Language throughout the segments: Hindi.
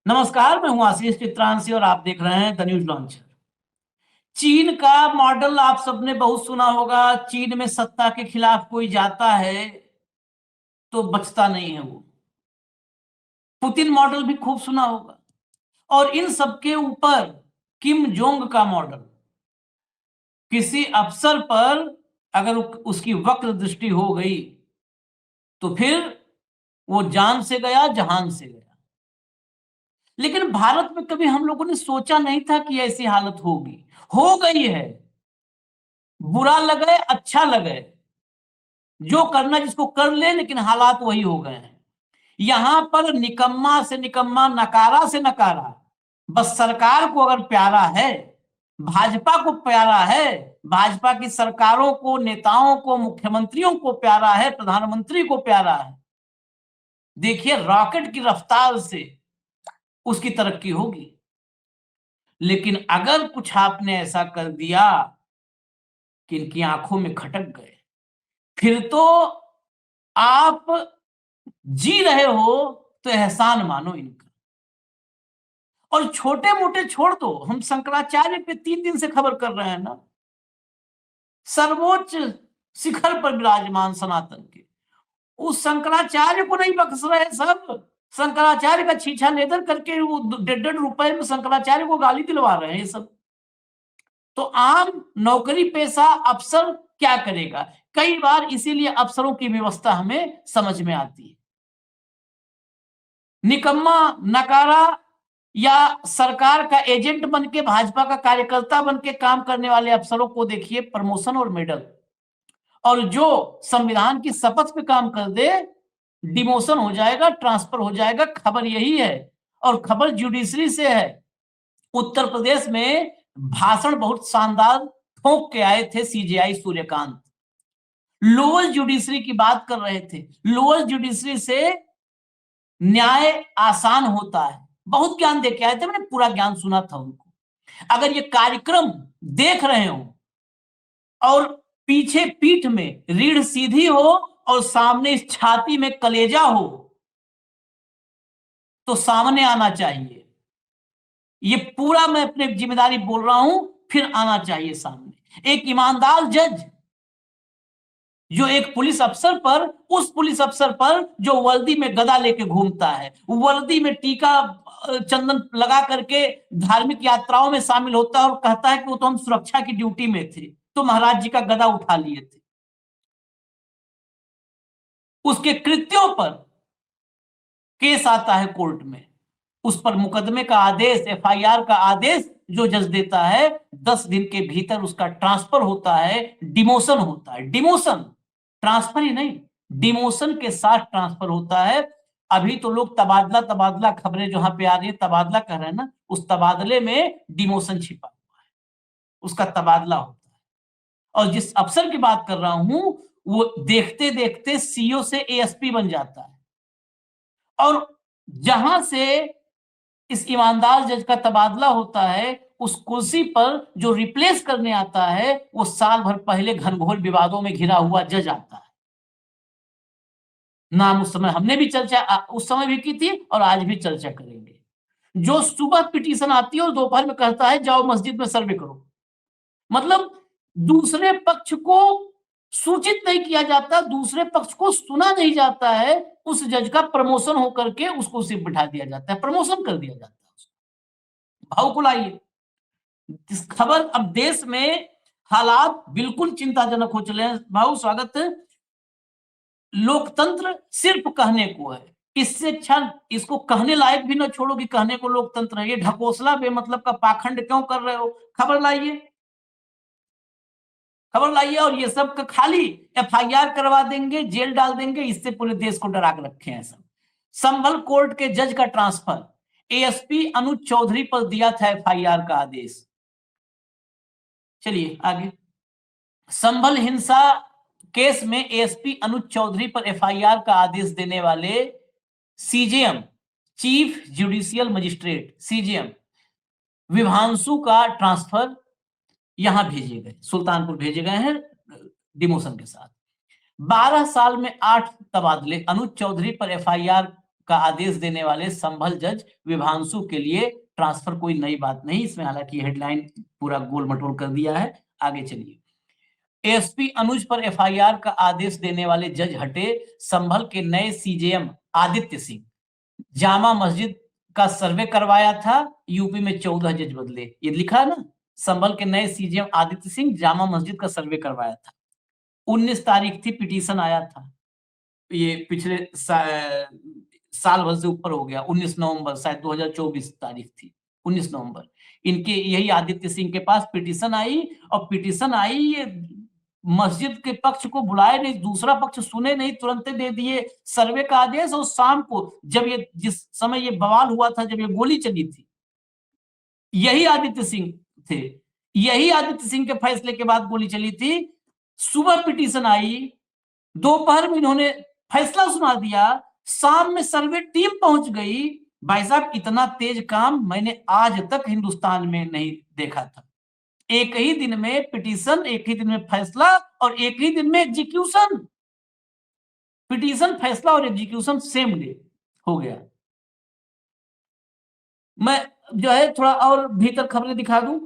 नमस्कार, मैं हूं आशीष चित्रांशी और आप देख रहे हैं द न्यूज लॉन्चर। चीन का मॉडल आप सबने बहुत सुना होगा। चीन में सत्ता के खिलाफ कोई जाता है तो बचता नहीं है वो। पुतिन मॉडल भी खूब सुना होगा। और इन सबके ऊपर किम जोंग का मॉडल। किसी अफसर पर अगर उसकी वक्र दृष्टि हो गई तो फिर वो जान से गया, जहान से गया। लेकिन भारत में कभी हम लोगों ने सोचा नहीं था कि ऐसी हालत होगी। हो गई है। बुरा लगे अच्छा लगे, जो करना जिसको कर ले, लेकिन हालात वही हो गए हैं। यहां पर निकम्मा से निकम्मा, नकारा से नकारा, बस सरकार को अगर प्यारा है, भाजपा को प्यारा है, भाजपा की सरकारों को, नेताओं को, मुख्यमंत्रियों को प्यारा है, प्रधानमंत्री को प्यारा है, देखिए रॉकेट की रफ्तार से उसकी तरक्की होगी। लेकिन अगर कुछ आपने ऐसा कर दिया कि इनकी आंखों में खटक गए, फिर तो आप जी रहे हो तो एहसान मानो इनका। और छोटे मोटे छोड़ दो, हम शंकराचार्य पे 3 दिन से खबर कर रहे हैं ना। सर्वोच्च शिखर पर विराजमान सनातन के उस शंकराचार्य को नहीं बख्श रहे सब। शंकराचार्य का छीछा लेदर करके वो 1.5 रुपए में शंकराचार्य को गाली दिलवा रहे हैं ये सब। तो आम नौकरी पेशा अफसर क्या करेगा? कई बार इसीलिए अफसरों की व्यवस्था हमें समझ में आती है। निकम्मा, नकारा या सरकार का एजेंट बन के, भाजपा का कार्यकर्ता बन के काम करने वाले अफसरों को देखिए प्रमोशन और मेडल। और जो संविधान की शपथ पे काम कर दे, डिमोशन हो जाएगा, ट्रांसफर हो जाएगा। खबर यही है। और खबर जुडिशरी से है। उत्तर प्रदेश में भाषण बहुत शानदार ठोक के आए थे सीजेआई सूर्यकांत। लोअर जुडिशरी की बात कर रहे थे। लोअर जुडिशरी से न्याय आसान होता है। बहुत ज्ञान दे के आए थे, मैंने पूरा ज्ञान सुना था उनको। अगर ये कार्यक्रम देख रहे हो और पीछे पीठ में रीढ़ सीधी हो और सामने इस छाती में कलेजा हो तो सामने आना चाहिए। ये पूरा मैं अपनी जिम्मेदारी बोल रहा हूं, फिर आना चाहिए सामने। एक ईमानदार जज जो एक पुलिस अफसर पर, उस पुलिस अफसर पर जो वर्दी में गदा लेके घूमता है, वर्दी में टीका चंदन लगा करके धार्मिक यात्राओं में शामिल होता है और कहता है कि वो तो हम सुरक्षा की ड्यूटी में थे, तो महाराज जी का गदा उठा लिए थे। उसके कृत्यों पर केस आता है कोर्ट में, उस पर मुकदमे का आदेश, एफआईआर का आदेश जो जज देता है, 10 दिन के भीतर उसका ट्रांसफर होता है, डिमोशन होता है। डिमोशन, ट्रांसफर ही नहीं, डिमोशन के साथ ट्रांसफर होता है। अभी तो लोग तबादला तबादला, खबरें जहां पे आ रही है तबादला कर रहे हैं ना, उस तबादले में डिमोशन छिपा हुआ है, उसका तबादला होता है। और जिस अफसर की बात कर रहा हूं, वो देखते देखते सीओ से एएसपी बन जाता है। और जहां से इस ईमानदार जज का तबादला होता है, उस कुर्सी पर जो रिप्लेस करने आता है, वो साल भर पहले घनघोर विवादों में घिरा हुआ जज आता है। नाम उस समय हमने भी चर्चा उस समय भी की थी और आज भी चर्चा करेंगे। जो सुबह पिटीशन आती है और दोपहर में कहता है जाओ मस्जिद में सर्वे करो। मतलब दूसरे पक्ष को सूचित नहीं किया जाता, दूसरे पक्ष को सुना नहीं जाता है। उस जज का प्रमोशन होकर के उसको सिर्फ बिठा दिया जाता है, प्रमोशन कर दिया जाता है। भाव को लाइए इस खबर। अब देश में हालात बिल्कुल चिंताजनक हो चले हैं। भाव स्वागत है। लोकतंत्र सिर्फ कहने को है, इससे अच्छा इसको कहने लायक भी ना छोड़ो कि कहने को लोकतंत्र है। ये ढकोसला बेमतलब का पाखंड क्यों कर रहे हो? खबर लाइए, खबर लाइए। और ये सब का खाली एफआईआर करवा देंगे, जेल डाल देंगे, इससे पूरे देश को डरा के रखे हैं सब। संभल कोर्ट के जज का ट्रांसफर, एएसपी अनुज चौधरी पर दिया था एफआईआर का आदेश। चलिए आगे। संभल हिंसा केस में एएसपी अनुज चौधरी पर एफआईआर का आदेश देने वाले CJM, chief judicial magistrate, CJM Vibhanshu का ट्रांसफर यहां भेजे गए, सुल्तानपुर भेजे गए हैं डिमोशन के साथ। 12 साल में 8 तबादले। अनुज चौधरी पर एफआईआर का आदेश देने वाले संभल जज विभांशु के लिए ट्रांसफर कोई नई बात नहीं। इसमें हालांकि हेडलाइन पूरा गोल मटोल कर दिया है। आगे चलिए। एसपी अनुज पर एफआईआर का आदेश देने वाले जज हटे, संभल के नए सीजेएम आदित्य सिंह। जामा मस्जिद का सर्वे करवाया था, यूपी में 14 जज बदले। ये लिखा ना, संभल के नए सीजेएम आदित्य सिंह, जामा मस्जिद का सर्वे करवाया था। 19 तारीख थी, पिटीशन आया था। ये पिछले साल भर से ऊपर हो गया। 19 नवंबर शायद 2024 तारीख थी, 19 नवंबर। इनके यही आदित्य सिंह के पास पिटीशन आई, और पिटीशन आई, ये मस्जिद के पक्ष को बुलाए नहीं, दूसरा पक्ष सुने नहीं, तुरंत दे दिए सर्वे का आदेश। और शाम को जब ये, जिस समय ये बवाल हुआ था, जब ये गोली चली थी, यही आदित्य सिंह थे, यही आदित्य सिंह के फैसले के बाद गोली चली थी। सुबह पिटीशन आई, दोपहर में इन्होंने फैसला सुना दिया, शाम में सर्वे टीम पहुंच गई। भाई साहब, इतना तेज काम मैंने आज तक हिंदुस्तान में नहीं देखा था। एक ही दिन में पिटीशन, एक ही दिन में फैसला, और एक ही दिन में एग्जीक्यूशन। पिटीशन, फैसला और एग्जीक्यूशन सेम डे हो गया। मैं जो है थोड़ा और भीतर खबरें दिखा दूं,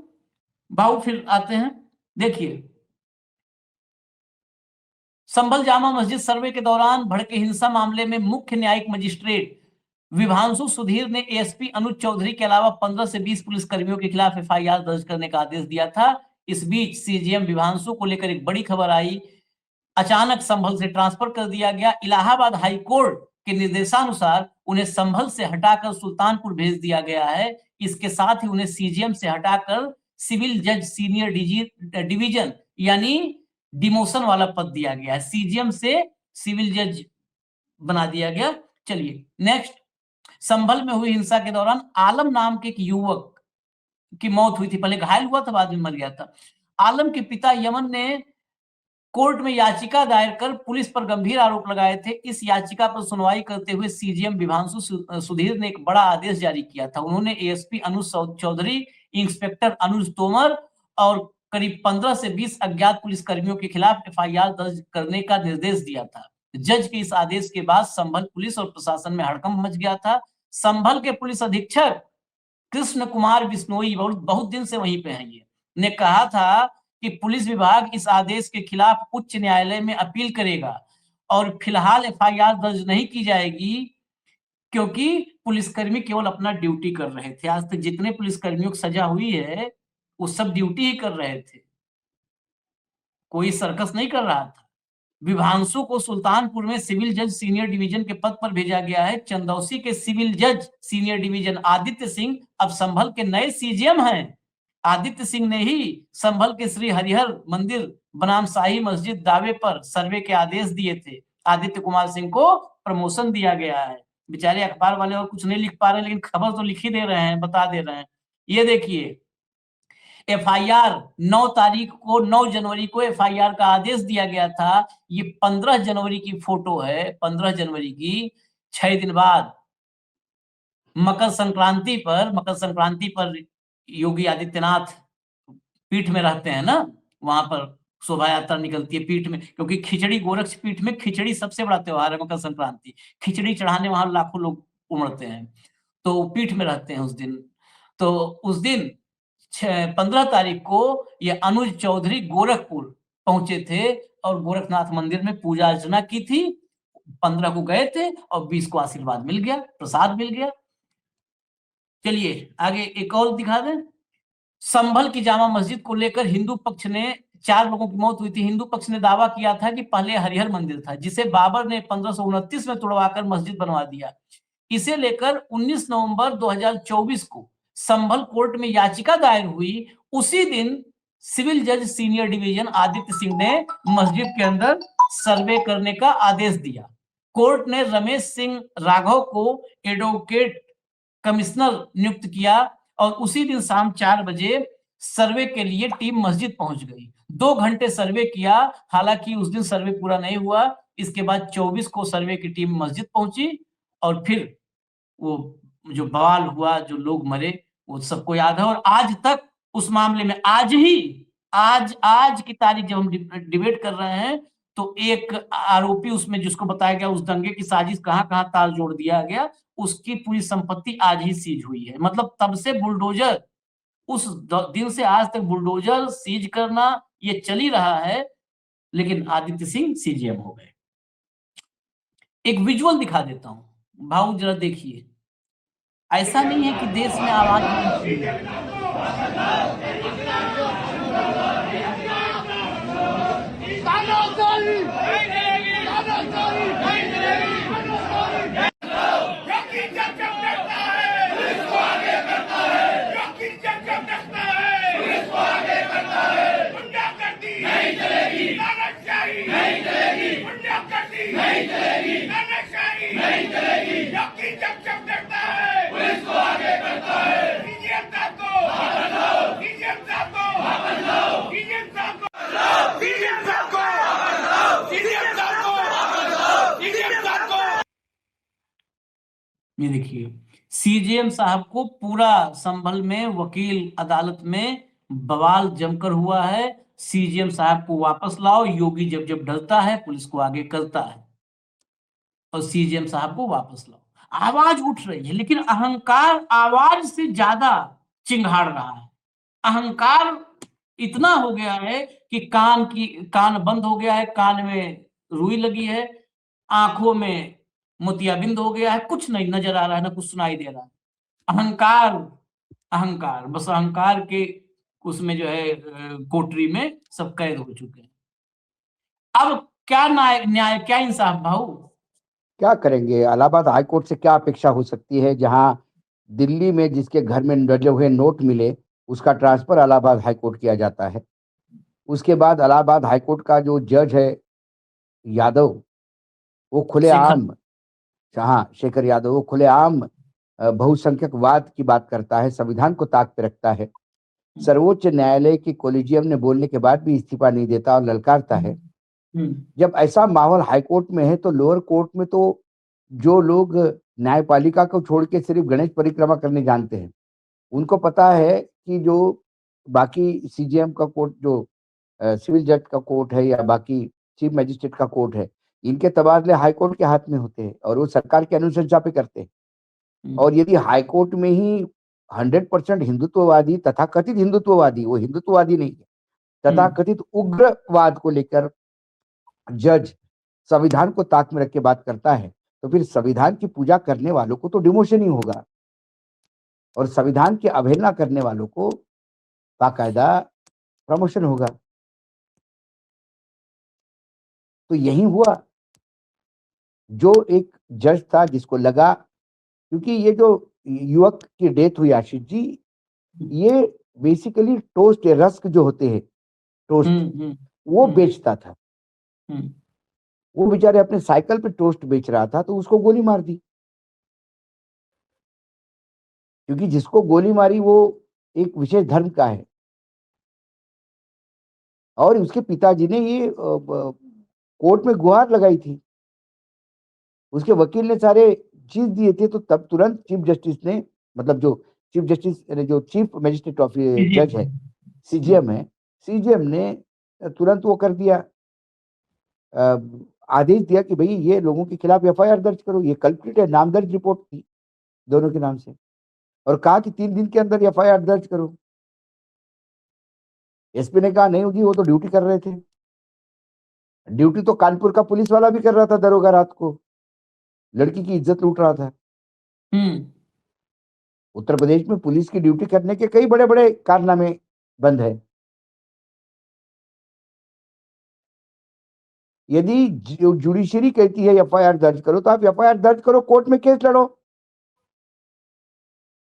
बाबू फिर आते हैं। देखिए, संभल जामा मस्जिद सर्वे के दौरान भड़के हिंसा मामले में मुख्य न्यायिक मजिस्ट्रेट विभांशु सुधीर ने एएसपी अनुज चौधरी के अलावा 15 से 20 पुलिसकर्मियों के खिलाफ एफआईआर दर्ज करने का आदेश दिया था। इस बीच सीजीएम विभांशु को लेकर एक बड़ी खबर आई। अचानक संभल से ट्रांसफर कर दिया गया। इलाहाबाद हाई कोर्ट के निर्देशानुसार उन्हें संभल से हटाकर सुल्तानपुर भेज दिया गया है। इसके साथ ही उन्हें सीजीएम से हटाकर सिविल जज सीनियर डिवीजन यानी डिमोशन वाला पद दिया गया है। सीजीएम से सिविल जज बना दिया गया। चलिए नेक्स्ट। संभल में हुई हिंसा के दौरान आलम नाम के एक युवक की मौत हुई थी। पहले घायल हुआ था, बाद में मर गया था। आलम के पिता यमन ने कोर्ट में याचिका दायर कर पुलिस पर गंभीर आरोप लगाए थे। इस याचिका पर सुनवाई करते हुए सीजीएम विभांशु सुधीर ने एक बड़ा आदेश जारी किया था। उन्होंने एएसपी अनुज चौधरी, इंस्पेक्टर अनुज तोमर और करीब 15 से 20 अज्ञात पुलिसकर्मियों के खिलाफ एफआईआर दर्ज करने का निर्देश दिया था। जज के इस आदेश के बाद संभल पुलिस और प्रशासन में हड़कंप मच गया था। संभल के पुलिस अधीक्षक कृष्ण कुमार बिश्नोई, बहुत दिन से वहीं पे हैं, ये ने कहा था कि पुलिस विभाग इस आदेश के खिलाफ उच्च न्यायालय में अपील करेगा और फिलहाल एफआईआर दर्ज नहीं की जाएगी, क्योंकि पुलिसकर्मी केवल अपना ड्यूटी कर रहे थे। आज तक जितने पुलिसकर्मियों को सजा हुई है, वो सब ड्यूटी ही कर रहे थे, कोई सर्कस नहीं कर रहा था। विभांशु को सुल्तानपुर में सिविल जज सीनियर डिवीजन के पद पर भेजा गया है। चंदौसी के सिविल जज सीनियर डिवीजन आदित्य सिंह अब संभल के नए सीजीएम हैं। आदित्य सिंह ने ही संभल के श्री हरिहर मंदिर बनाम शाही मस्जिद दावे पर सर्वे के आदेश दिए थे। आदित्य कुमार सिंह को प्रमोशन दिया गया है। बेचारे अखबार वाले और कुछ नहीं लिख पा रहे, लेकिन खबर तो लिख ही दे रहे हैं, बता दे रहे हैं। ये देखिए, एफआईआर 9 जनवरी को एफआईआर का आदेश दिया गया था। ये 15 जनवरी की फोटो है, 15 जनवरी की। 6 दिन बाद मकर संक्रांति पर योगी आदित्यनाथ पीठ में रहते हैं ना, वहां पर शोभा यात्रा निकलती है पीठ में, क्योंकि खिचड़ी, गोरक्ष पीठ में खिचड़ी सबसे बड़ा त्योहार है, मकर संक्रांति। खिचड़ी चढ़ाने वहां लाखों लोग उमड़ते हैं, तो पीठ में रहते हैं उस दिन। तो उस दिन 15 तारीख को ये अनुज चौधरी गोरखपुर पहुंचे थे और गोरखनाथ मंदिर में पूजा अर्चना की थी। 15 को गए थे और 20 को आशीर्वाद मिल गया, प्रसाद मिल गया। चलिए आगे एक और दिखा दें। संभल की जामा मस्जिद को लेकर हिंदू पक्ष ने 4 लोगों की मौत हुई थी। हिंदू पक्ष ने दावा किया था कि पहले हरिहर मंदिर था, जिसे बाबर ने 1529 में तोड़वाकर मस्जिद बनवा दिया। इसे लेकर 19 नवंबर 2024 को संभल कोर्ट में याचिका दायर हुई। उसी दिन सिविल जज सीनियर डिवीजन आदित्य सिंह ने मस्जिद के अंदर सर्वे करने का आदेश दिया। कोर्ट ने रमेश सिंह राघव को एडवोकेट कमिश्नर नियुक्त किया और उसी दिन शाम 4 बजे सर्वे के लिए टीम मस्जिद पहुंच गई। 2 घंटे सर्वे किया, हालांकि उस दिन सर्वे पूरा नहीं हुआ। इसके बाद 24 को सर्वे की टीम मस्जिद पहुंची और फिर वो जो बवाल हुआ, जो लोग मरे, वो सबको याद है। और आज तक उस मामले में आज की तारीख जब हम डिबेट कर रहे हैं, तो एक आरोपी उसमें जिसको बताया गया, उस दंगे की साजिश कहाँ कहाँ ताल जोड़ दिया गया, उसकी पूरी संपत्ति आज ही सीज हुई है। मतलब तब से बुलडोजर, उस दिन से आज तक बुलडोजर सीज करना ये चल ही रहा है, लेकिन आदित्य सिंह सीजीएम हो गए। एक विजुअल दिखा देता हूं भाऊ, जरा देखिए। ऐसा नहीं है कि देश में आवाज नहीं उठी है। ये देखिए, सीजीएम साहब को पूरा संभल में, वकील अदालत में बवाल जमकर हुआ है। सीजीएम साहब को वापस लाओ, योगी जब जब डरता है पुलिस को आगे करता है, और सीजीएम साहब को वापस लाओ। आवाज उठ रही है, लेकिन अहंकार आवाज से ज्यादा चिंगाड़ रहा है। अहंकार इतना हो गया है कि कान बंद हो गया है, कान में रुई लगी है, आंखों में मोतियाबिंद हो गया है, कुछ नहीं नजर आ रहा है, ना कुछ सुनाई दे रहा है। अहंकार, अहंकार, बस अहंकार के उसमें जो है कोठरी में सब कैद हो चुके हैं। अब क्या न्याय क्या इंसाफ भाऊ? क्या करेंगे? इलाहाबाद हाईकोर्ट से क्या अपेक्षा हो सकती है, जहां दिल्ली में जिसके घर में डले हुए नोट मिले उसका ट्रांसफर इलाहाबाद हाईकोर्ट किया जाता है। उसके बाद इलाहाबाद हाईकोर्ट का जो जज है यादव, वो खुलेआम, हाँ शेखर यादव, वो खुलेआम बहुसंख्यकवाद की बात करता है, संविधान को ताक पे रखता है। सर्वोच्च न्यायालय की कोलिजियम ने बोलने के बाद भी इस्तीफा नहीं देता और ललकारता है। जब ऐसा माहौल हाईकोर्ट में है, तो लोअर कोर्ट में तो जो लोग न्यायपालिका को छोड़ के सिर्फ गणेश परिक्रमा करने जानते हैं, उनको पता है कि जो बाकी सीजीएम का कोर्ट, जो सिविल जज का कोर्ट है या बाकी चीफ मजिस्ट्रेट का कोर्ट है, इनके तबादले हाईकोर्ट के हाथ में होते हैं और वो सरकार की अनुशंसा पे करते हैं। और यदि हाईकोर्ट में ही 100% हिंदुत्ववादी, तथाकथित हिंदुत्ववादी, वो हिंदुत्ववादी नहीं है, तथाकथित उग्रवाद को लेकर जज संविधान को ताक में रख के बात करता है, तो फिर संविधान की पूजा करने वालों को तो डिमोशन ही होगा और संविधान की अवहेलना करने वालों को बाकायदा प्रमोशन होगा। तो यही हुआ। जो एक जज था जिसको लगा, क्योंकि ये जो युवक की डेथ हुई आशीष जी, ये बेसिकली टोस्ट, रस्क जो होते हैं टोस्ट, वो बेचता था। वो बेचारे अपने साइकिल पे टोस्ट बेच रहा था, तो उसको गोली मार दी। क्योंकि जिसको गोली मारी वो एक विशेष धर्म का है, और उसके पिताजी ने ये कोर्ट में गुहार लगाई थी, उसके वकील ने सारे चीज दिए थे, तो तब तुरंत चीफ जस्टिस ने, मतलब जो चीफ जस्टिस, जो चीफ मजिस्ट्रेट ऑफ जज है, सीजीएम है, सीजीएम ने तुरंत वो कर दिया, आदेश दिया कि भाई ये लोगों के खिलाफ एफआईआर दर्ज करो, ये कल्प्रिट है, नामदर्ज रिपोर्ट थी दोनों के नाम से, और कहा कि 3 दिन के अंदर एफआईआर दर्ज करो। एसपी ने कहा नहीं होगी, वो तो ड्यूटी कर रहे थे। ड्यूटी तो कानपुर का पुलिस वाला भी कर रहा था, दरोगा रात को लड़की की इज्जत लूट रहा था। उत्तर प्रदेश में पुलिस की ड्यूटी करने के कई बड़े बड़े कारनामे बंद है। यदि जुडिशरी कहती है एफआईआर दर्ज करो, तो आप एफआईआर दर्ज करो, कोर्ट में केस लड़ो।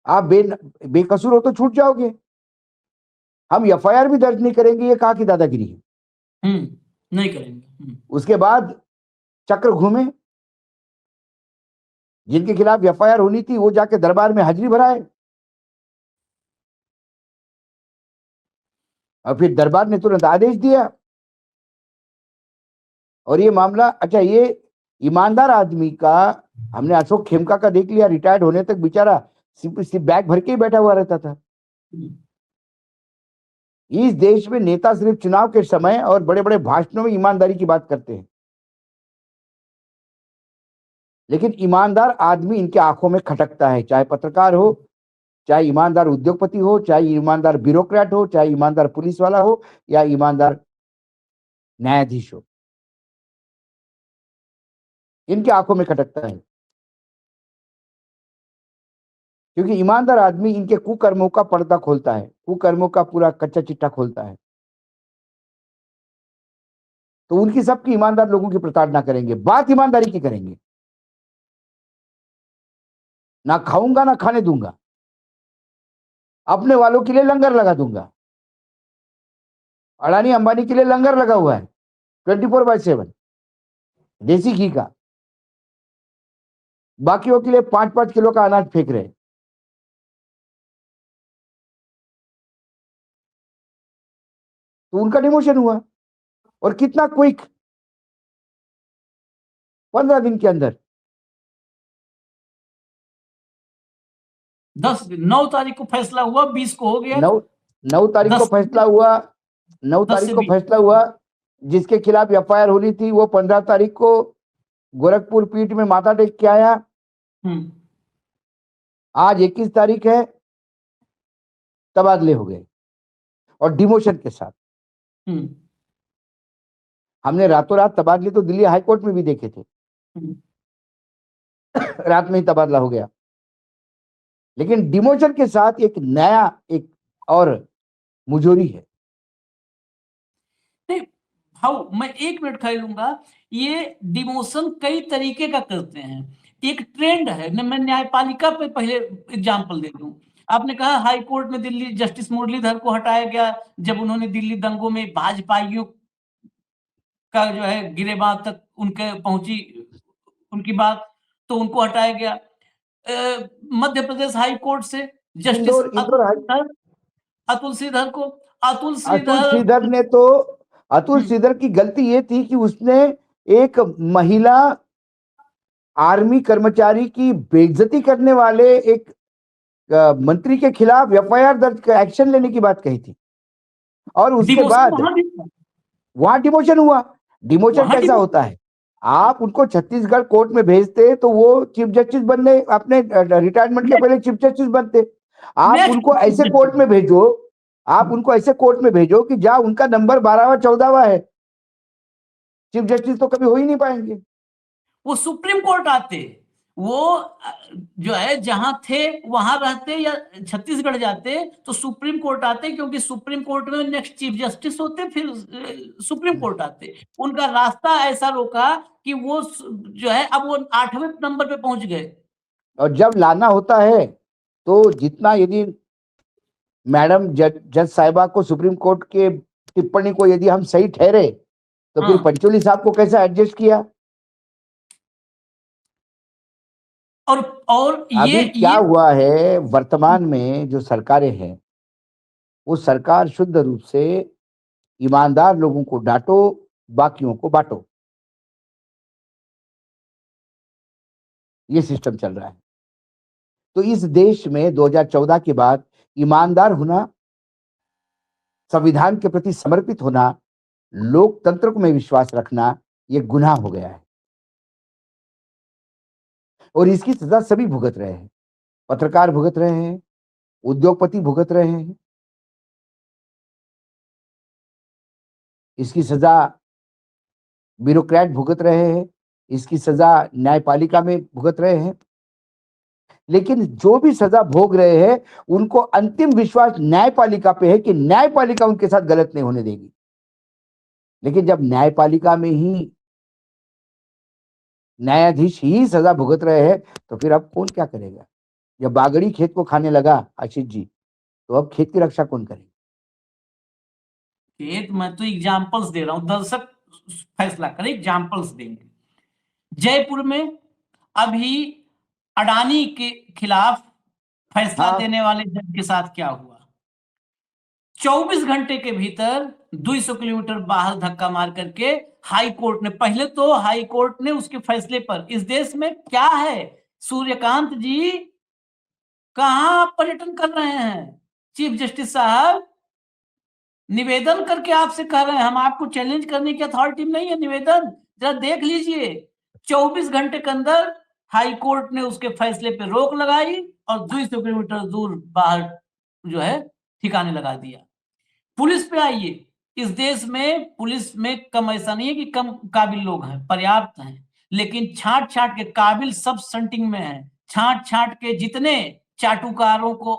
आप बेकसूर हो तो छूट जाओगे। हम एफआईआर भी दर्ज नहीं करेंगे, ये कहा कि दादागिरी है। नहीं करेंगे। उसके बाद चक्र घूमे, जिनके खिलाफ एफआईआर होनी थी वो जाके दरबार में हाजिरी भराए, और फिर दरबार ने तुरंत आदेश दिया। और ये मामला, अच्छा, ये ईमानदार आदमी का, हमने अशोक खेमका का देख लिया, रिटायर्ड होने तक बेचारा सिर्फ बैग भर के ही बैठा हुआ रहता था। इस देश में नेता सिर्फ चुनाव के समय और बड़े बड़े भाषणों में ईमानदारी की बात करते हैं, लेकिन ईमानदार आदमी इनके आंखों में खटकता है, चाहे पत्रकार हो, चाहे ईमानदार उद्योगपति हो, चाहे ईमानदार ब्यूरोक्रेट हो, चाहे ईमानदार पुलिस वाला हो, या ईमानदार न्यायाधीश हो, इनके आंखों में खटकता है, क्योंकि ईमानदार आदमी इनके कुकर्मों का पर्दा खोलता है, कुकर्मों का पूरा कच्चा चिट्ठा खोलता है। तो उनकी सबकी ईमानदार लोगों की प्रताड़ना करेंगे, बात ईमानदारी की करेंगे। ना खाऊंगा ना खाने दूंगा, अपने वालों के लिए लंगर लगा दूंगा। अडानी अंबानी के लिए लंगर लगा हुआ है 24/7 देसी घी का, बाकियों के लिए 5-5 किलो का अनाज फेंक रहे। तो उनका डिमोशन हुआ, और कितना क्विक, 15 दिन के अंदर। 9 तारीख को फैसला हुआ, 20 को हो गया। 9 तारीख को 10 फैसला हुआ, 9 10 तारीख से को 20। फैसला हुआ। जिसके खिलाफ एफआईआर होनी थी वो 15 तारीख को गोरखपुर पीठ में माथा टेक के आया। आज 21 तारीख है, तबादले हो गए, और डिमोशन के साथ। हमने रातों रात तबादले तो दिल्ली हाईकोर्ट में भी देखे थे, रात में ही तबादला हो गया। लेकिन डिमोशन के साथ एक नया, एक और मुजोरी है। नहीं भाऊ, मैं 1 मिनट खा लूंगा। ये डिमोशन कई तरीके का करते हैं, एक ट्रेंड है। मैं न्यायपालिका पे पहले एग्जांपल दे दूं। आपने कहा हाई कोर्ट में दिल्ली जस्टिस मुरलीधर को हटाया गया जब उन्होंने दिल्ली दंगों में भाजपाइयों का जो है गिरेबान तक उनके पहुंची उनकी बात, तो उनको हटाया गया। मध्य प्रदेश हाई कोर्ट से जस्टिस अतुल श्रीधर को, अतुल श्रीधर की गलती ये थी कि उसने एक महिला आर्मी कर्मचारी की बेइज्जती करने वाले एक मंत्री के खिलाफ एफआईआर दर्ज, एक्शन लेने की बात कही थी, और उसके बाद वहां डिमोशन हुआ। डिमोशन कैसा होता है? आप उनको छत्तीसगढ़ कोर्ट में भेजते तो वो चीफ जस्टिस बनने, अपने रिटायरमेंट के पहले चीफ जस्टिस बनते। आप उनको ऐसे कोर्ट में भेजो, आप उनको ऐसे कोर्ट में भेजो कि जहां उनका नंबर 12वां 14वां है, चीफ जस्टिस तो कभी हो ही नहीं पाएंगे। वो सुप्रीम कोर्ट आते, वो जो है जहां थे वहां रहते, या छत्तीसगढ़ जाते तो सुप्रीम कोर्ट आते, क्योंकि सुप्रीम कोर्ट में नेक्स्ट चीफ जस्टिस होते, फिर सुप्रीम कोर्ट आते। उनका रास्ता ऐसा रोका कि वो जो है अब वो 8वें नंबर पे पहुंच गए। और जब लाना होता है तो जितना, यदि मैडम जज साहिबा को सुप्रीम कोर्ट के टिप्पणी को यदि हम सही ठहरे तो फिर पंचोली साहब को कैसा एडजस्ट किया? और अभी क्या हुआ है, वर्तमान में जो सरकारें हैं वो सरकार शुद्ध रूप से ईमानदार लोगों को डांटो, बाकियों को बांटो, ये सिस्टम चल रहा है। तो इस देश में 2014 के बाद ईमानदार होना, संविधान के प्रति समर्पित होना, लोकतंत्र में विश्वास रखना, यह गुनाह हो गया है, और इसकी सजा सभी भुगत रहे हैं। पत्रकार भुगत रहे हैं, उद्योगपति भुगत रहे हैं, इसकी सजा ब्यूरोक्रेट भुगत रहे हैं, इसकी सजा न्यायपालिका में भुगत रहे हैं। लेकिन जो भी सजा भोग रहे हैं उनको अंतिम विश्वास न्यायपालिका पे है कि न्यायपालिका उनके साथ गलत नहीं होने देगी। लेकिन जब न्यायपालिका में ही न्यायाधीश ही सजा भुगत रहे हैं तो फिर अब कौन क्या करेगा? जब बागड़ी खेत को खाने लगा आशीष जी, तो अब खेत की रक्षा कौन करेगा? खेत, मैं तो एग्जाम्पल्स दे रहा हूं, दर्शक फैसला करें, एग्जाम्पल्स देंगे। जयपुर में अभी अडानी के खिलाफ फैसला देने वाले जज के साथ क्या हुआ? 24 घंटे के भीतर 200 किलोमीटर बाहर धक्का मार करके हाई कोर्ट ने, पहले तो हाई कोर्ट ने उसके फैसले पर, इस देश में क्या है, सूर्यकांत जी कहां पर्यटन कर रहे हैं? चीफ जस्टिस साहब निवेदन करके आपसे कह रहे हैं, हम आपको चैलेंज करने की अथॉरिटी नहीं है। निवेदन जरा देख लीजिए, 24 घंटे के अंदर हाई कोर्ट ने उसके फैसले पे रोक लगाई और 200 किलोमीटर दूर बाहर जो है ठिकाने लगा दिया। पुलिस पे आइए, इस देश में पुलिस में कम ऐसा नहीं है कि कम काबिल लोग हैं, पर्याप्त हैं, लेकिन छांट छांट के काबिल सब संटिंग में है। छांट छांट के जितने चाटुकारों को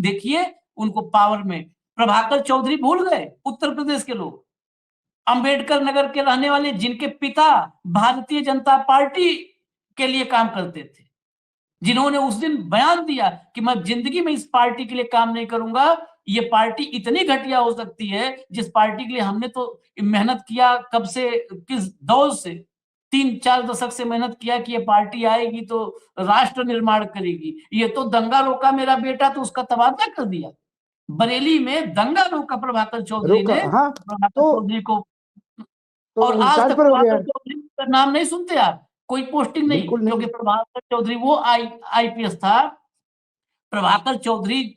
देखिए, उनको पावर में। प्रभाकर चौधरी भूल गए, उत्तर प्रदेश के लोग, अंबेडकर नगर के रहने वाले, जिनके पिता भारतीय जनता पार्टी के लिए काम करते थे, जिन्होंने उस दिन बयान दिया कि मैं जिंदगी में इस पार्टी के लिए काम नहीं करूंगा। ये पार्टी इतनी घटिया हो सकती है, जिस पार्टी के लिए हमने तो मेहनत किया, कब से, किस दौर से, 3-4 दशक से मेहनत किया कि ये पार्टी आएगी तो राष्ट्र निर्माण करेगी। ये तो दंगा रोका मेरा बेटा तो उसका तबादला कर दिया। बरेली में दंगा रोका प्रभाकर चौधरी रोका, ने, हाँ। प्रभाकर तो चौधरी को, और तो आज तक ट्रांसफर हो गया। प्रभाकर चौधरी का नाम नहीं सुनते आप, कोई पोस्टिंग नहीं, बिल्कुल क्योंकि नहीं। प्रभाकर चौधरी वो आईपीएस था। प्रभाकर चौधरी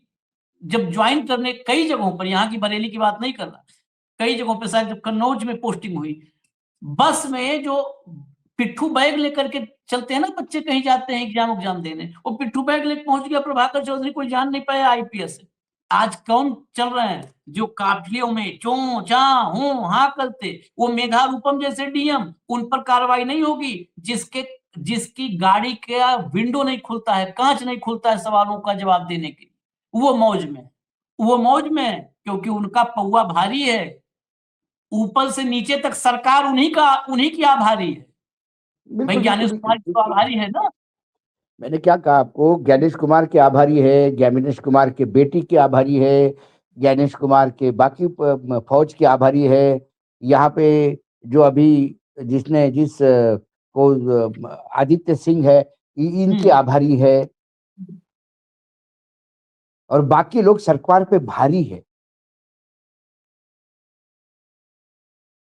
जब ज्वाइन करने कई जगहों पर, यहाँ की बरेली की बात नहीं कर रहा, कई जगहों पर, शायद जब कन्नौज में पोस्टिंग हुई, बस में जो पिट्ठू बैग लेकर के चलते हैं ना बच्चे, कहीं जाते हैं एग्जाम देने, वो पिट्ठू बैग लेकर पहुंच गया प्रभाकर चौधरी, कोई जान नहीं पाया आईपीएस से। आज कौन चल रहे हैं जो काफिलियों में चों चा हूं हाँ करते, वो मेधा रूपम जैसे डीएम, उन पर कार्रवाई नहीं होगी। जिसकी गाड़ी का विंडो नहीं खुलता है, कांच नहीं खुलता है सवालों का जवाब देने के, वो मौज में, वो मौज में, क्योंकि उनका पौवा भारी है, ऊपर से नीचे तक सरकार उन्हीं की आभारी है। भाई बिल्कुल बिल्कुल ज्ञानेश बिल्कुल कुमार की तो बिल्कुल। आभारी है ना। मैंने क्या कहा आपको, ज्ञानेश कुमार के आभारी है, ज्ञानेश कुमार के बेटी के आभारी है, ज्ञानेश कुमार के बाकी फौज के आभारी है। यहाँ पे जो अभी जिसने को आदित्य सिंह है, इनके आभारी है, और बाकी लोग सरकार पे भारी है,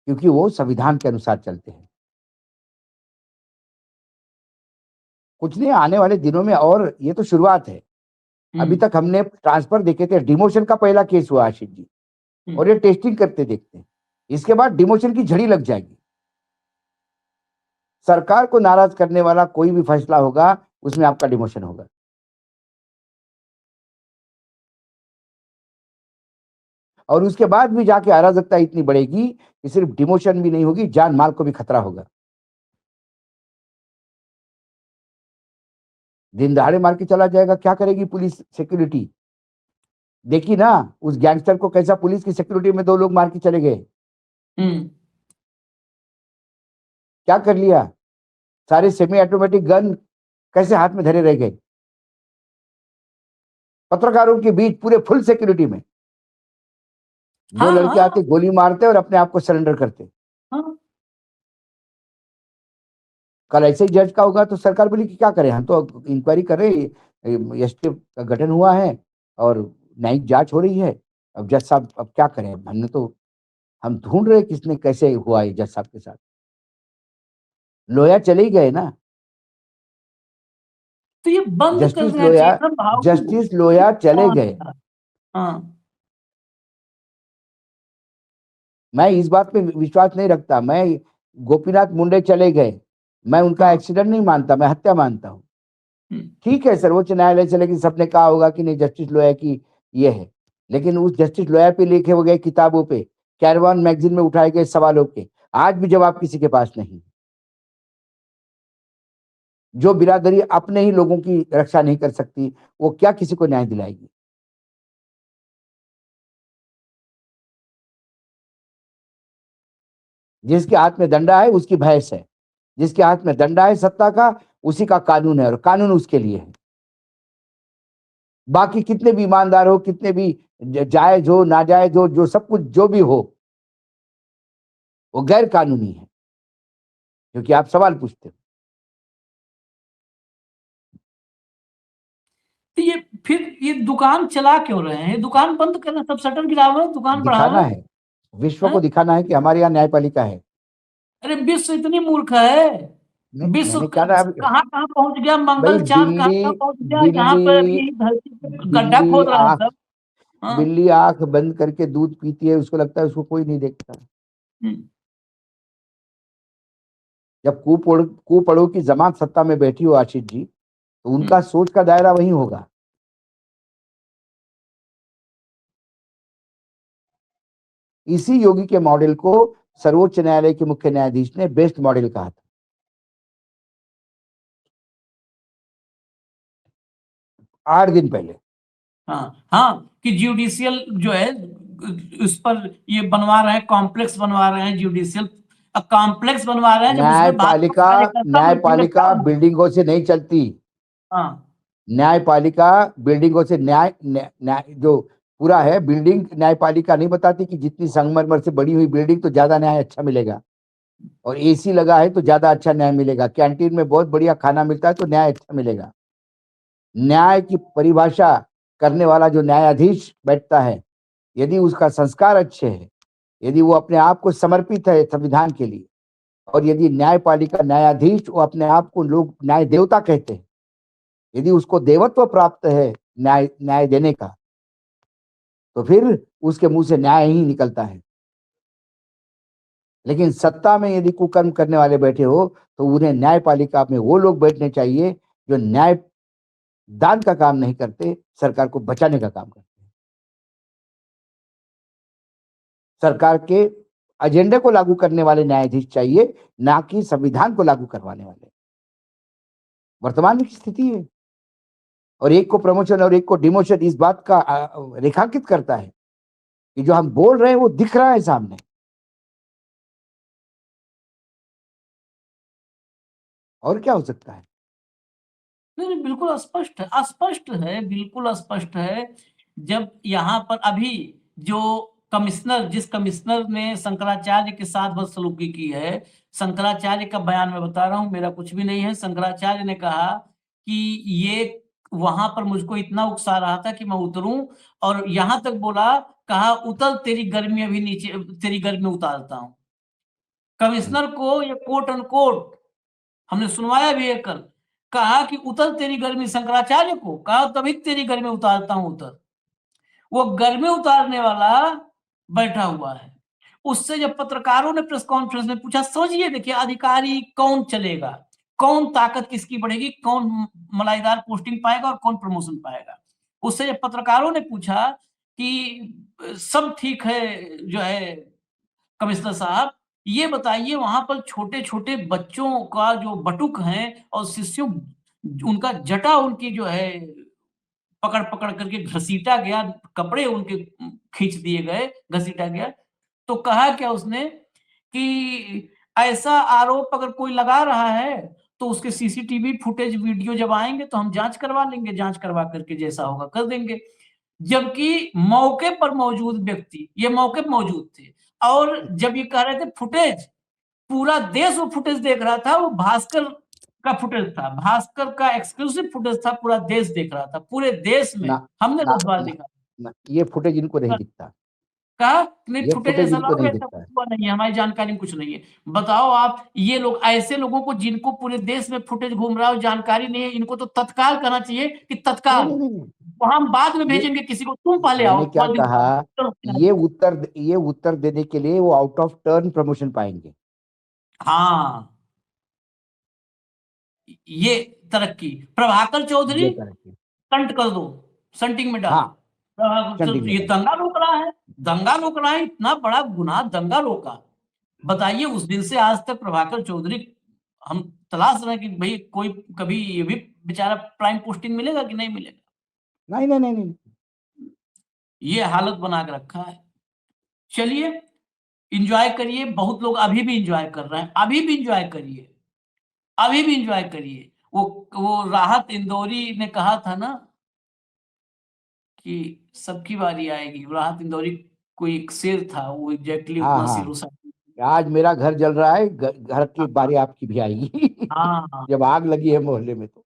क्योंकि वो संविधान के अनुसार चलते हैं। कुछ नहीं, आने वाले दिनों में, और ये तो शुरुआत है। अभी तक हमने ट्रांसफर देखे थे, डिमोशन का पहला केस हुआ आशीष जी, और ये टेस्टिंग करते देखते हैं, इसके बाद डिमोशन की झड़ी लग जाएगी। सरकार को नाराज करने वाला कोई भी फैसला होगा, उसमें आपका डिमोशन होगा। और उसके बाद भी जाके अराजकता इतनी बढ़ेगी कि सिर्फ डिमोशन भी नहीं होगी, जान माल को भी खतरा होगा। दिन दहाड़े मार के चला जाएगा, क्या करेगी पुलिस सिक्योरिटी? देखी ना उस गैंगस्टर को, कैसा पुलिस की सिक्योरिटी में 2 लोग मार के चले गए। क्या कर लिया? सारे सेमी ऑटोमेटिक गन कैसे हाथ में धरे रह गए, पत्रकारों के बीच पूरे फुल सिक्योरिटी में। 2 लड़के आते, गोली मारते और अपने आप को सरेंडर करते। कल ऐसे ही जज का होगा तो सरकार बोली कि क्या करें, हम तो इंक्वायरी कर रहे हैं, एसटीएफ का गठन हुआ है और न्यायिक जांच हो रही है, अब जज साहब अब क्या करें, हम ढूंढ रहे किसने कैसे हुआ है जज साहब के साथ। लोया चले ही गए ना, तो ये बंद कर जस्टिस देना लोया, चाहिए था भाव। जस्टिस लोया चले गए। मैं इस बात पे विश्वास नहीं रखता, मैं गोपीनाथ मुंडे चले गए, मैं उनका एक्सीडेंट नहीं मानता, मैं हत्या मानता हूँ। ठीक है, सर्वोच्च न्यायालय से, लेकिन सबने कहा होगा कि नहीं जस्टिस लोया की ये है, लेकिन उस जस्टिस लोया पे लिखे हुए गए किताबों पे, कैरवान मैगजीन में उठाए गए सवालों के आज भी जवाब किसी के पास नहीं। जो बिरादरी अपने ही लोगों की रक्षा नहीं कर सकती, वो क्या किसी को न्याय दिलाएगी? जिसके हाथ में डंडा है उसकी भैंस है, जिसके हाथ में डंडा है सत्ता का, उसी का कानून है, और कानून उसके लिए है। बाकी कितने भी ईमानदार हो, कितने भी जायज हो, नाजायज हो, जो सब कुछ जो भी हो, वो गैर कानूनी है, क्योंकि आप सवाल पूछते हो। तो ये फिर ये दुकान चला क्यों रहे हैं? ये दुकान बंद करना, सब शटर गिरा हुआ है, दुकान बढ़ा दिखाना रहे है, विश्व को दिखाना है कि हमारे यहाँ न्यायपालिका है। अरे विश्व इतनी मूर्ख है, विश्व मैंने क्या कहा, कहाँ कहाँ पहुंच गया, भाई मंगल चांद कहाँ दिल्ली, कहाँ पहुंच गया, यहाँ पर दिल्ली अभी धरती पे गड्ढा दिल्ली खोद रहे हैं सब। हाँ। बिल्ली आंख बंद करके दूध पीती है, उसको लगता है उसको कोई नहीं देखता। हम्म, जब कुपड़ों की जमात सत्ता में बैठी हो आशीष जी, तो उनका हम्म, सोच का दायरा वही होगा। इसी योगी के मॉडल को सर्वोच्च न्यायालय के मुख्य न्यायाधीश ने बेस्ट मॉडल कहा था 8 दिन पहले। हाँ हाँ, कि जुडिशियल जो है उस पर ये बनवा रहे हैं, कॉम्प्लेक्स बनवा रहे हैं जुडिशियल कॉम्प्लेक्स बनवा रहे हैं, जब उसमें भाजपा न्यायपालिका कार्यकर्ता गिरफ्तार न्यायपालिका हुए। बिल्डिंगों से नहीं चलती। हाँ। न्यायपालिका बिल्डिंगों से जो पूरा है बिल्डिंग, न्यायपालिका नहीं बताती कि जितनी संगमरमर से बड़ी हुई बिल्डिंग तो ज्यादा न्याय अच्छा मिलेगा, और एसी लगा है तो ज्यादा अच्छा न्याय मिलेगा, कैंटीन में बहुत बढ़िया खाना मिलता है तो न्याय अच्छा मिलेगा। न्याय की परिभाषा करने वाला जो न्यायाधीश बैठता है, यदि उसका संस्कार अच्छे है, यदि वो अपने आप को समर्पित है संविधान के लिए, और यदि न्यायपालिका न्यायाधीश वो अपने आप को लोग न्याय देवता कहते हैं, यदि उसको देवत्व प्राप्त है न्याय न्याय देने का, तो फिर उसके मुंह से न्याय ही निकलता है। लेकिन सत्ता में यदि कुकर्म करने वाले बैठे हो, तो उन्हें न्यायपालिका में वो लोग बैठने चाहिए जो न्याय दान का काम नहीं करते, सरकार को बचाने का काम करते हैं, सरकार के एजेंडे को लागू करने वाले न्यायाधीश चाहिए, ना कि संविधान को लागू करवाने वाले। वर्तमान की स्थिति है। और एक को प्रमोशन और एक को डिमोशन इस बात का रेखांकित करता है कि जो हम बोल रहे हैं वो दिख रहा है सामने। और क्या हो सकता है? नहीं नहीं, बिल्कुल स्पष्ट है, स्पष्ट है, बिल्कुल स्पष्ट है। जब यहाँ पर अभी जो कमिश्नर, जिस कमिश्नर ने शंकराचार्य के साथ बदसलूकी की है, शंकराचार्य का बयान मैं बता रहा हूँ, मेरा कुछ भी नहीं है। शंकराचार्य ने कहा कि ये वहां पर मुझको इतना उकसा रहा था कि मैं उतरूं, और यहां तक बोला, कहा उतर तेरी गर्मी अभी नीचे, तेरी गर्मी उतारता हूं। कमिश्नर को ये कोट अनकोट हमने सुनवाया भी है कल। कहा कि उतर तेरी गर्मी, शंकराचार्य को कहा तभी तेरी गर्मी उतारता हूं, उतर। वो गर्मी उतारने वाला बैठा हुआ है। उससे जब पत्रकारों ने प्रेस कॉन्फ्रेंस में पूछा, समझिए देखिए, अधिकारी कौन चलेगा, कौन ताकत किसकी बढ़ेगी, कौन मलाईदार पोस्टिंग पाएगा और कौन प्रमोशन पाएगा। उससे जब पत्रकारों ने पूछा कि सब ठीक है जो है कमिश्नर साहब, ये बताइए वहां पर छोटे छोटे बच्चों का जो बटुक है और शिष्यों, उनका जटा उनकी जो है पकड़ पकड़ करके घसीटा गया, कपड़े उनके खींच दिए गए, घसीटा गया। तो कहा क्या उसने कि ऐसा आरोप अगर कोई लगा रहा है तो उसके सीसीटीवी फुटेज वीडियो जब आएंगे तो हम जांच करवा लेंगे, जांच करवा करके जैसा होगा कर देंगे। जबकि मौके पर मौजूद व्यक्ति, ये मौके पर मौजूद थे, और जब ये कह रहे थे फुटेज, पूरा देश वो फुटेज देख रहा था, वो भास्कर का फुटेज था, भास्कर का एक्सक्लूसिव फुटेज था, पूरा देश देख रहा था, पूरे देश में ना हमने ना 10 बार ना, देखा। ना ये फुटेज इनको नहीं दिखता। कहा नहीं ये फुटेज फुटेज ऐसा इनको लाओगे, नहीं ऐसा दिखता कुछ है। हुआ नहीं है, हमारी जानकारी में कुछ नहीं है। बताओ आप, ये लोग ऐसे लोगों को जिनको पूरे देश में फुटेज घूम रहा हो, जानकारी नहीं है, इनको तो तत्काल करना चाहिए कि नहीं तत्काल, नहीं नहीं नहीं। वो हम बाद में ये भेजेंगे किसी को, तुम पहले आओ मैंने क्या थोड़े दिन कहा, बाद, चलो ये उत्तर देने के लिए वो आउट ऑफ टर्न प्रमोशन पाएंगे। हाँ, ये तरक्की। प्रभाकर चौधरी ये तरह के। स्टंट कर दो, संटिंग में डालो। हाँ, चंडीगढ़ ये में डाल। दंगा रोक रहा है, दंगा रोक रहा है, इतना बड़ा गुनाह दंगा रोका। बताइए, उस दिन से आज तक प्रभाकर चौधरी, हम तलाश रहे हैं कि भाई कोई कभी ये भी बेचारा प्राइम पोस्टिंग मिलेगा कि नहीं मिलेगा। नहीं नहीं नहीं नहीं। ये हालत बना के रखा है। चलिए, इंजॉय करिए, बहुत लोग अभी भी इंजॉय कर रहे हैं, अभी भी इंजॉय करिए, अभी भी इंजॉय करिए। वो राहत इंदौरी ने कहा था ना कि सबकी बारी आएगी। राहत इंदौरी कोई एक शेर था, वो एग्जैक्टली हाँ उतना शेरों सा। हाँ, आज मेरा घर जल रहा है, घर की बारी आपकी भी आएगी। हाँ। जब आग लगी है मोहल्ले में तो।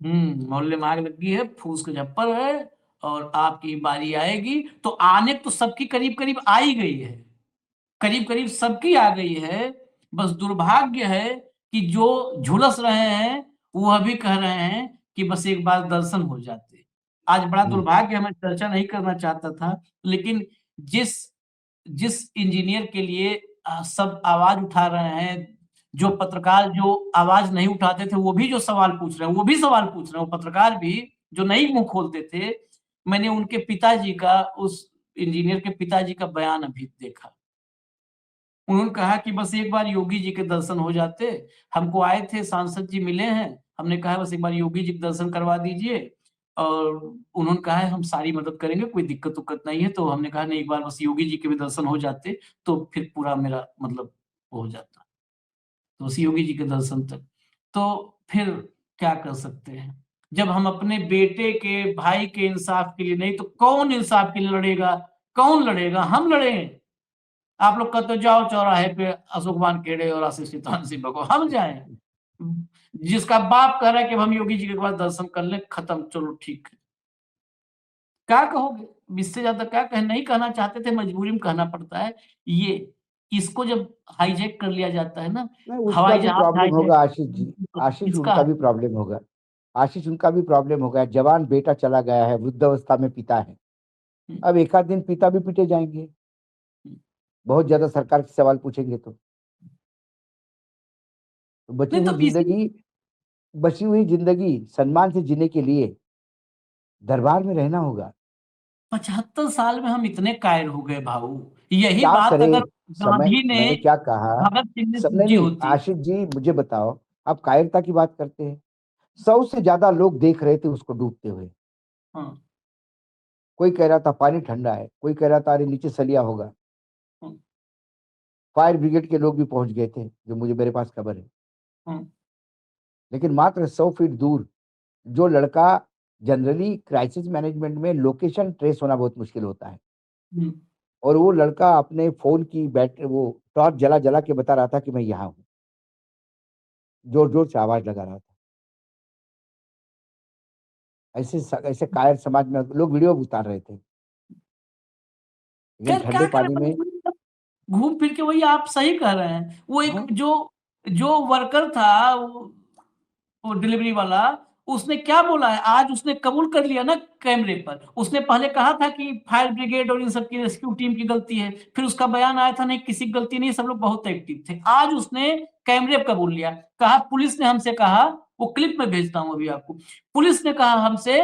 मोहल्ले में आग लगी है, फूस के झप्पर है, और आपकी बारी आएगी। तो आने तो सबकी करीब करीब आ ही गई है, करीब करीब सबकी आ गई है। बस दुर्भाग्य है कि जो झुलस रहे हैं वो अभी कह रहे हैं कि बस एक बार दर्शन हो जाते। आज बड़ा दुर्भाग्य है, मैं चर्चा नहीं करना चाहता था, लेकिन जिस जिस इंजीनियर के लिए सब आवाज उठा रहे हैं, जो पत्रकार जो आवाज नहीं उठाते थे, वो भी जो सवाल पूछ रहे हैं, वो भी सवाल पूछ रहे हैं, वो पत्रकार भी जो नहीं मुंह खोलते थे। मैंने उनके पिताजी का, उस इंजीनियर के पिताजी का बयान अभी देखा। उन्होंने कहा कि बस एक बार योगी जी के दर्शन हो जाते, हमको आए थे, सांसद जी मिले हैं, हमने कहा बस एक बार योगी जी के दर्शन करवा दीजिए, और उन्होंने कहा है हम सारी मदद करेंगे, कोई दिक्कत उक्कत नहीं है। तो हमने कहा नहीं, एक बार बस योगी जी के भी दर्शन हो जाते तो फिर पूरा मेरा मतलब हो जाता। तो उस योगी जी के दर्शन तक तो फिर क्या कर सकते हैं? जब हम अपने बेटे के, भाई के इंसाफ के लिए नहीं तो कौन इंसाफ के लिए लड़ेगा? कौन लड़ेगा? हम लड़ेंगे। आप लोग कहते हो जाओ चौराहे पे अशोक वानखेड़े और आशीष चितवन सिंह को, हम जाएं? जिसका बाप कह रहा है कि हम योगी जी के पास दर्शन कर लें, खत्म, चलो ठीक है। क्या कहोगे? इससे ज्यादा क्या कहें? नहीं कहना चाहते थे, मजबूरी में कहना पड़ता है। ये इसको जब हाईजैक कर लिया जाता है ना, नहीं, उसका हवाई भी जहाज प्रॉब्लम हाईजैक, होगा आशीष जी। आशीष, इसका उनका भी प्रॉब्लम होगा। आशीष, उनका भी प्रॉब्लम होगा। जवान बेटा चला गया है, वृद्धावस्था में पिता है। अब एक आध दिन पिता भी पीटे जाएंगे, बहुत ज्यादा सरकार से सवाल पूछेंगे तो बची नहीं हुई तो इसी जिंदगी, बची हुई जिंदगी सम्मान से जीने के लिए दरबार में रहना होगा। 75 साल में हम इतने कायर हो गए भाऊ। यही क्या बात अगर करें? समय, गांधी ने, मैंने क्या कहा? भगत सिंह ने सब नहीं पूछी नहीं, होती। आशीष जी मुझे बताओ, आप कायरता की बात करते हैं। 100 से ज्यादा लोग देख रहे थे उसको डूबते हुए। हाँ, कोई कह रहा था पानी ठंडा है, कोई कह रहा था अरे नीचे सलिया होगा। हाँ, फायर ब्रिगेड के लोग भी पहुंच गए थे, जो मुझे मेरे पास खबर है। हाँ, लेकिन मात्र 100 फीट दूर जो लड़का, जनरली क्राइसिस मैनेजमेंट में लोकेशन ट्रेस होना बहुत मुश्किल होता है, हम्म। और वो लड़का अपने फोन की बैटरी, वो टॉर्च जला जला के बता रहा था कि मैं यहाँ हूँ, जोर जोर से आवाज लगा रहा था। ऐसे ऐसे कायर समाज में लोग वीडियो उतार रहे थे, लेकिन खैर क्या ठंडे करें, पानी में। घूम फिर के वही आप सही कह रहे हैं। वो एक हाँ, जो जो वर्कर था, वो डिलीवरी वाला, उसने क्या बोला है आज? उसने कबूल कर लिया ना कैमरे पर। उसने पहले कहा था कि फायर ब्रिगेड और इन सब की रेस्क्यू टीम की गलती है, फिर उसका बयान आया था नहीं किसी की गलती नहीं, सब लोग बहुत एक्टिव थे। आज उसने कैमरे पर कबूल लिया, कहा पुलिस ने हमसे कहा, वो क्लिप में भेजता हूं अभी आपको। पुलिस ने कहा हमसे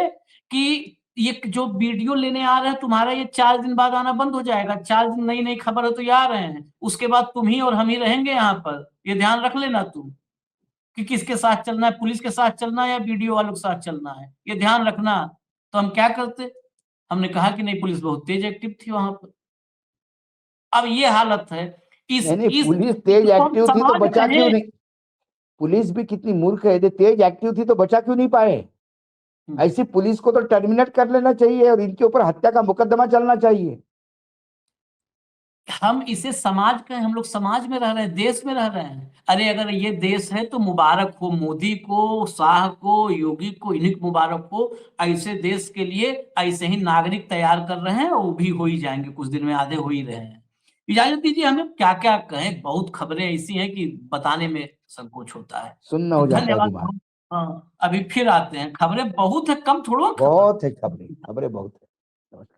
कि ये जो वीडियो लेने आ रहे हैं तुम्हारा, ये 4 दिन बाद आना बंद हो जाएगा। 4 दिन नई नई खबर है तो ये आ रहे हैं, उसके बाद तुम ही और हम ही रहेंगे यहाँ पर, ये ध्यान रख लेना तुम कि किसके साथ चलना है, पुलिस के साथ चलना है या वीडियो वालों के साथ चलना है, ये ध्यान रखना। तो हम क्या करते? हमने कहा कि नहीं, पुलिस बहुत तेज एक्टिव थी वहां पर। अब ये हालत है। नहीं नहीं, इस पुलिस तेज इसको हम एक्टिव थी तो समाज बचा क्यों कहें। नहीं? पुलिस भी कितनी मूर्ख है, यदि तेज एक्टिव थी तो बचा क्यों नहीं पाए? ऐसी पुलिस को तो टर्मिनेट कर लेना चाहिए और इनके ऊपर हत्या का मुकदमा चलना चाहिए। हम इसे समाज कहें, हम लोग समाज में रह रहे हैं, देश में रह रहे हैं। अरे अगर ये देश है तो मुबारक हो मोदी को, शाह को, योगी को, इन्हीं को मुबारक हो। ऐसे देश के लिए ऐसे ही नागरिक तैयार कर रहे हैं, और वो भी हो ही जाएंगे कुछ दिन में, आधे हो ही रहे हैं। इजाजत दीजिए, हमें क्या क्या कहें, बहुत खबरें ऐसी हैं कि बताने में संकोच होता है। सुन्न तो हो जाता है धन्यवाद। दिमाग। हाँ, अभी फिर आते हैं। खबरें बहुत है, कम थोड़ो खबर। बहुत है, खबरें खबरें बहुत है। नमस्कार।